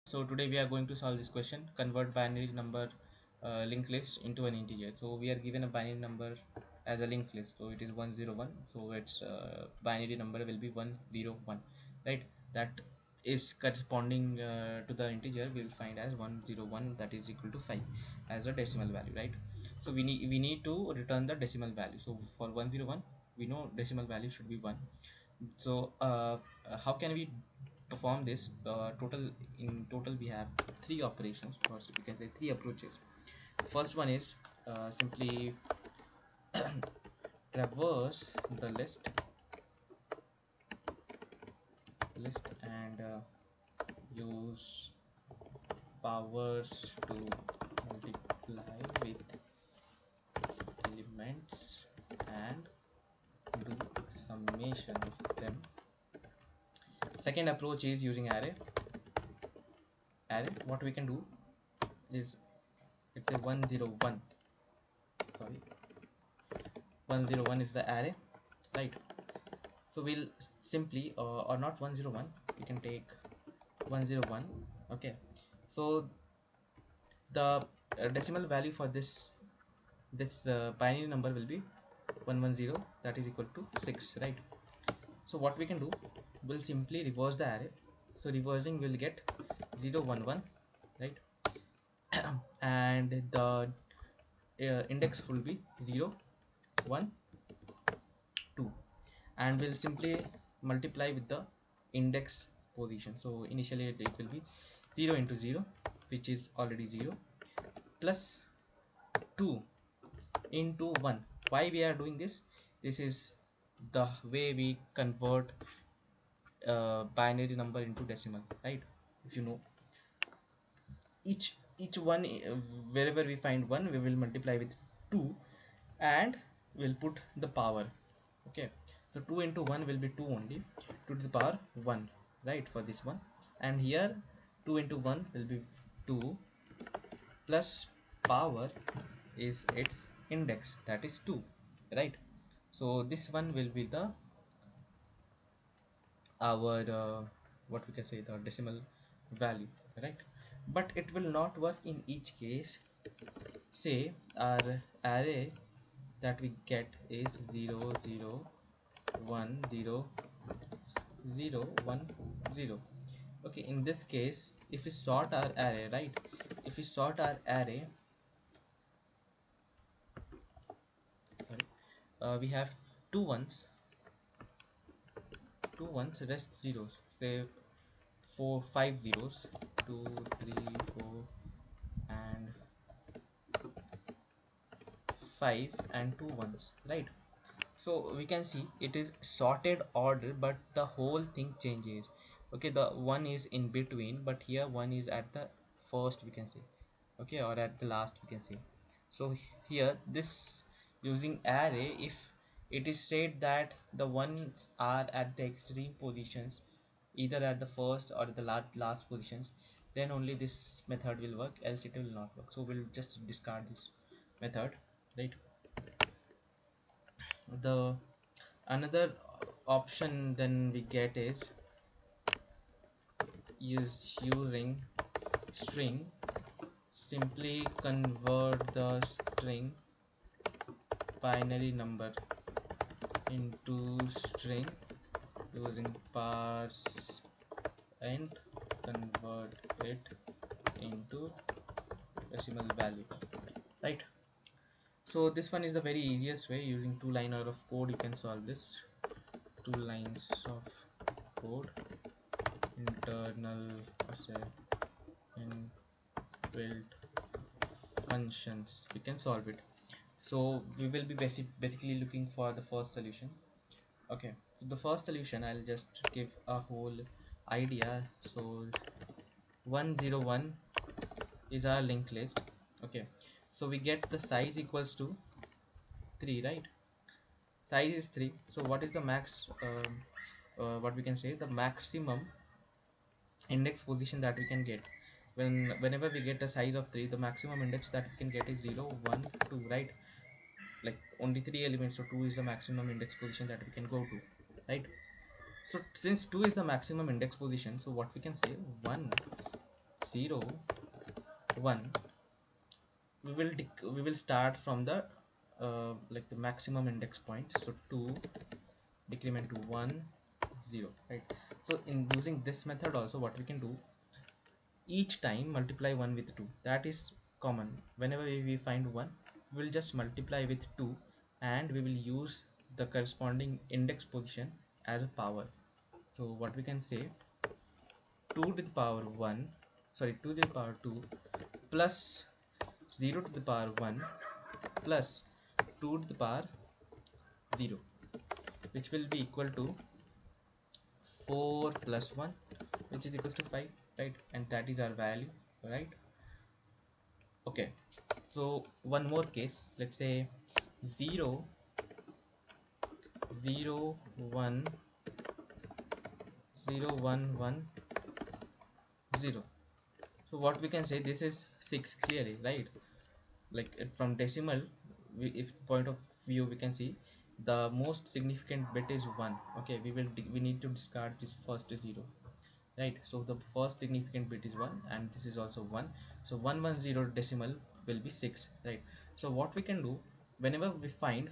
So today we are going to solve this question: convert binary number linked list into an integer. So we are given a binary number as a linked list. So it is 101. So its binary number will be 101, right? That is corresponding to the integer we will find as 101, that is equal to 5 as a decimal value, right? So we need to return the decimal value. So for 101 we know decimal value should be 1. So how can we perform this? Total we have three operations, or so we can say three approaches. First one is simply traverse the list and use powers to multiply with elements and do summation of them. Second approach is using array. What we can do is, it's a 101, sorry, 101 is the array, right? So we'll simply or not 101, we can take 101. Okay, so the decimal value for this binary number will be 110, that is equal to 6, right? So what we can do, we'll simply reverse the array. So reversing will get 011, right? And the index will be 0 1 2, and we'll simply multiply with the index position. So initially it will be 0 into 0, which is already 0, plus 2 into 1. Why we are doing this? This is the way we convert binary number into decimal, right? If you know, each one, wherever we find 1 we will multiply with 2 and we'll put the power. Okay, so 2 into 1 will be 2 only, 2 to the power 1, right, for this one. And here 2 into 1 will be 2, plus power is its index, that is 2, right? So this one will be the our what we can say, the decimal value, right? But it will not work in each case. Say our array that we get is 0 0 1 0 0 1 0. Okay, in this case, if we sort our array, right, if we sort our array, sorry, we have two ones, rest zeros, say 5 zeros, 2 3 4 and 5 and two ones, right? So we can see it is sorted order, but the whole thing changes. Okay, the one is in between, but here one is at the first, we can say. Okay, or at the last, we can say. So here this, using array, if it is said that the ones are at the extreme positions, either at the first or the last positions, then only this method will work, else it will not work. So we'll just discard this method, right? The another option then we get is using string. Simply convert the string binary number into string using parse and convert it into decimal value, right? So this one is the very easiest way. Using two lines of code you can solve this. Two lines of code, internal inbuilt functions, we can solve it. So we will be basically looking for the first solution. Okay, so the first solution, I'll just give a whole idea. So 101 is our linked list. Okay, so we get the size equals to 3, right? Size is 3. So what is the max, what we can say, the maximum index position that we can get? Whenever we get a size of 3, the maximum index that we can get is 0 1 2, right? Like only 3 elements, so 2 is the maximum index position that we can go to, right? So since 2 is the maximum index position, so what we can say, 1, 0 1, we will start from the like the maximum index point. So 2 decrement to 1 0, right? So in using this method also, what we can do, each time multiply 1 with 2. That is common. Whenever we find 1, we will just multiply with 2, and we will use the corresponding index position as a power. So what we can say, 2 to the power 1, sorry, 2 to the power 2 plus 0 to the power 1 plus 2 to the power 0, which will be equal to 4 plus 1, which is equals to 5, right? And that is our value, right? Okay, so one more case, let's say 0 0 1 0 1 1 0. So what we can say, this is 6 clearly, right? Like from decimal, if point of view, we can see the most significant bit is 1. Okay, we need to discard this first 0, right? So the first significant bit is 1, and this is also 1. So 110 decimal will be 6, right? So what we can do, whenever we find,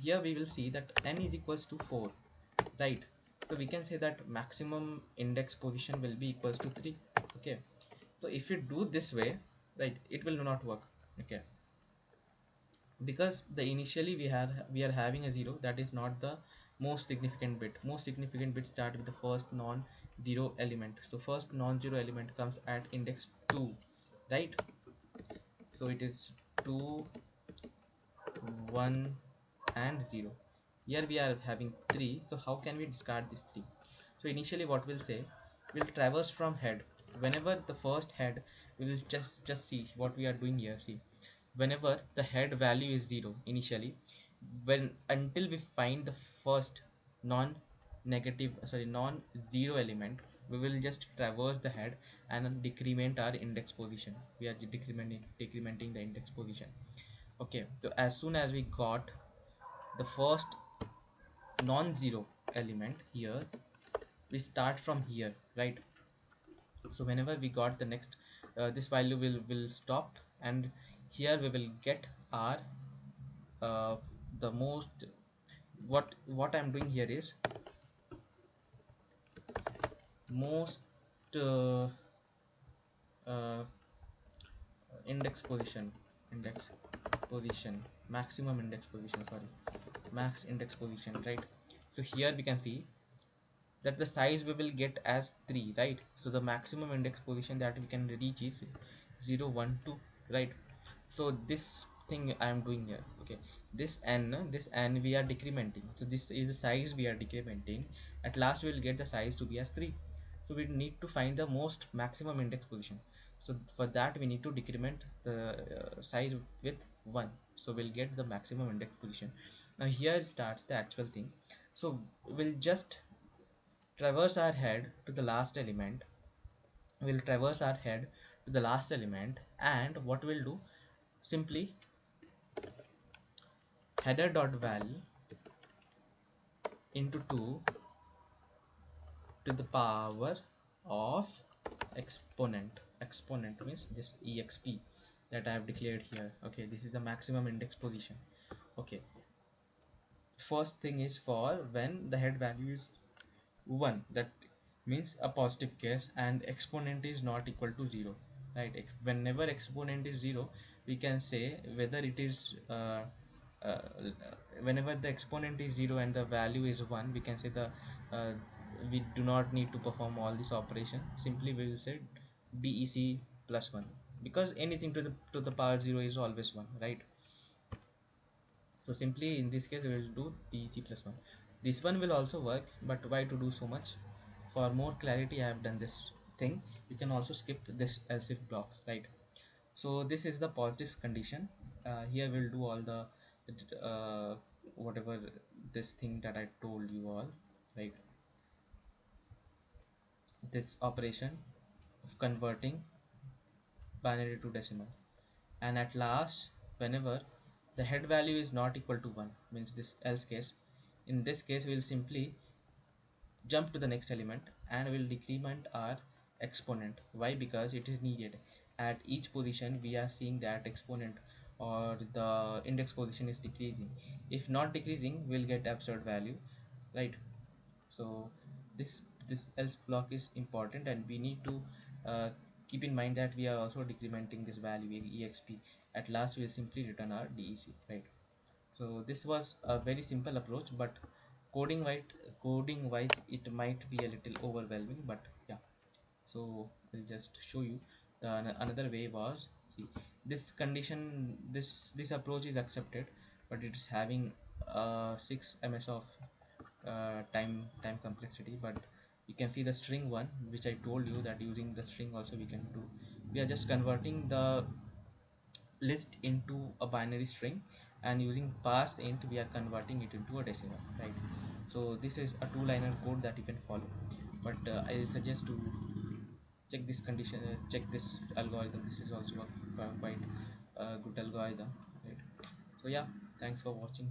here we will see that n is equals to 4, right? So we can say that maximum index position will be equals to 3. Okay, so if you do this way, right, it will not work. Okay, because the initially we are having a 0, that is not the most significant bit. Most significant bit start with the first non-zero element. So first non-zero element comes at index 2, right? So it is 2 1 and 0. Here we are having 3, so how can we discard this 3? So initially what we'll say, we'll traverse from head. Whenever the first head, we will just see what we are doing here. See, whenever the head value is 0 initially, when until we find the first non-zero element, we will just traverse the head and decrement our index position. We are decrementing the index position. Okay, so as soon as we got the first non-zero element here, we start from here, right? So whenever we got the next, this value will stop, and here we will get our uh, the most, what I'm doing here is most uh, uh, index position, maximum index position, sorry, max index position, right? So here we can see that the size we will get as 3, right? So the maximum index position that we can reach is 0 1 2, right? So this thing I am doing here. Okay, this n we are decrementing, so this is the size we are decrementing. At last we will get the size to be as 3. So we need to find the most maximum index position. So for that we need to decrement the size with 1, so we'll get the maximum index position. Now here starts the actual thing. So we'll just traverse our head to the last element. We'll traverse our head to the last element, and what we'll do, simply header dot val into 2 to the power of exponent means this exp that I have declared here. Okay, this is the maximum index position. Okay, first thing is for when the head value is 1, that means a positive case, and exponent is not equal to 0, right? Whenever exponent is 0, we can say whether it is uh, whenever the exponent is 0 and the value is 1, we can say the uh, we do not need to perform all this operation. Simply we will say dec plus 1, because anything to the power 0 is always 1, right? So simply in this case we will do dec plus 1. This one will also work, but why to do so much? For more clarity I have done this thing. You can also skip this else if block, right? So this is the positive condition. Here we'll do all the uh, whatever this thing that I told you all, right? This operation of converting binary to decimal, and at last whenever the head value is not equal to 1, means this else case, in this case we will simply jump to the next element and will decrement our exponent. Why? Because it is needed at each position. We are seeing that exponent or the index position is decreasing. If not decreasing, we'll get absurd value, right? So this else block is important, and we need to uh, keep in mind that we are also decrementing this value in exp. At last we'll simply return our dec, right? So this was a very simple approach, but coding wise it might be a little overwhelming, but yeah. So I'll just show you the another way was, see, this condition, this approach is accepted, but it is having 6 ms of time complexity. But you can see the string one, which I told you that using the string also we can do. We are just converting the list into a binary string, and using parse int we are converting it into a decimal, right? So this is a two-liner code that you can follow, but I suggest to check this condition, check this algorithm. This is also a quite good algorithm, right? So yeah, thanks for watching.